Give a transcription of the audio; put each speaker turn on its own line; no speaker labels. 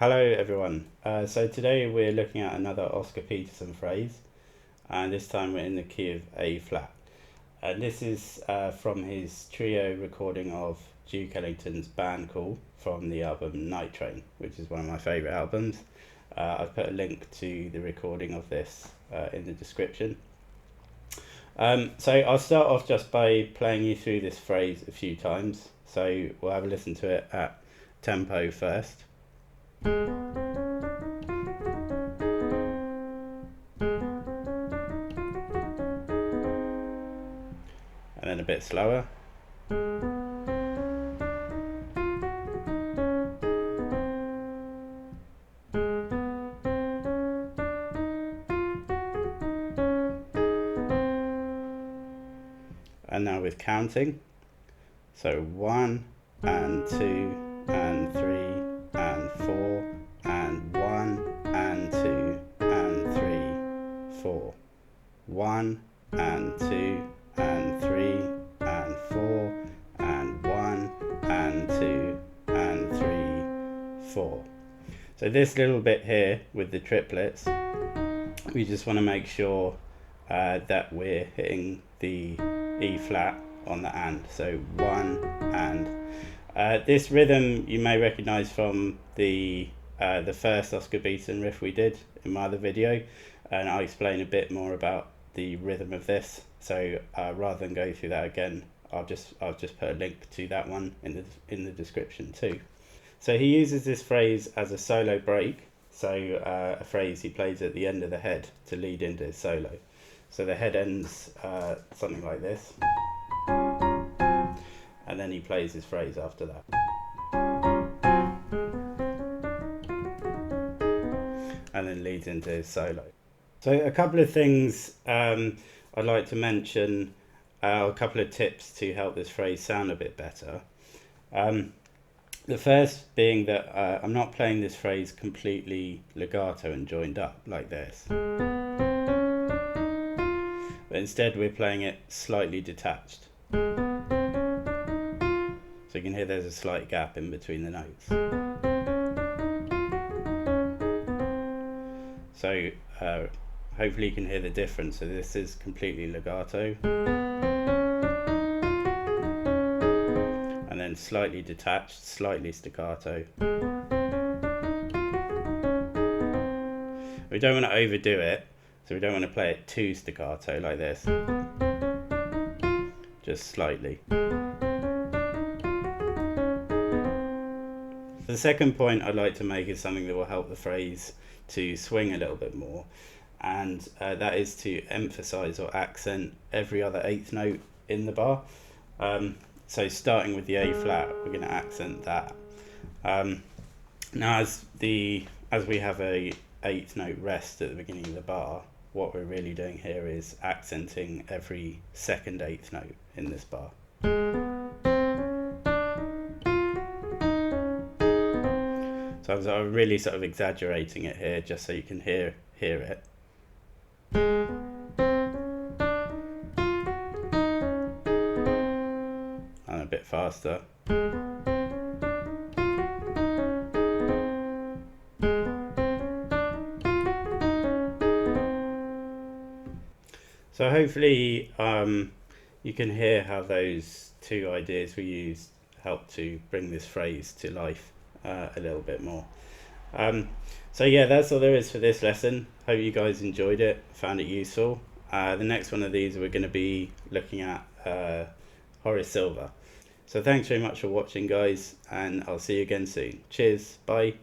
Hello everyone. So today we're looking at another Oscar Peterson phrase, and this time we're in the key of A flat. And this is from his trio recording of Duke Ellington's Band Call from the album Night Train, which is one of my favourite albums. I've put a link to the recording of this in the description. So I'll start off just by playing you through this phrase a few times. So we'll have a listen to it at tempo first. And then a bit slower. And now with counting. So 1 and 2 and 3 and 4 and 1 and 2 and 3, 4. 1 and 2 and 3 and 4 and 1 and 2 and 3, 4. So this little bit here with the triplets, we just want to make sure that we're hitting the E flat on the and. So 1 and. This rhythm you may recognise from the first Oscar Peterson riff we did in my other video, and I'll explain a bit more about the rhythm of this. So rather than go through that again, I'll just put a link to that one in the description too. So he uses this phrase as a solo break. So a phrase he plays at the end of the head to lead into his solo. So the head ends something like this, and then he plays his phrase after that. And then leads into his solo. So a couple of things I'd like to mention, a couple of tips to help this phrase sound a bit better. The first being that I'm not playing this phrase completely legato and joined up like this. But instead we're playing it slightly detached. So you can hear there's a slight gap in between the notes. So hopefully you can hear the difference. So this is completely legato. And then slightly detached, slightly staccato. We don't want to overdo it. So we don't want to play it too staccato like this, just slightly. The second point I'd like to make is something that will help the phrase to swing a little bit more, and that is to emphasise or accent every other eighth note in the bar. So starting with the A flat, we're going to accent that. Now as we have a eighth note rest at the beginning of the bar, what we're really doing here is accenting every second eighth note in this bar. So I'm really sort of exaggerating it here just so you can hear it. And a bit faster. So hopefully you can hear how those two ideas we used help to bring this phrase to life a little bit more. So yeah, that's all there is for this lesson. Hope you guys enjoyed it, found it useful. The next one of these we're going to be looking at Horace Silver. So thanks very much for watching guys, and I'll see you again soon. Cheers, bye.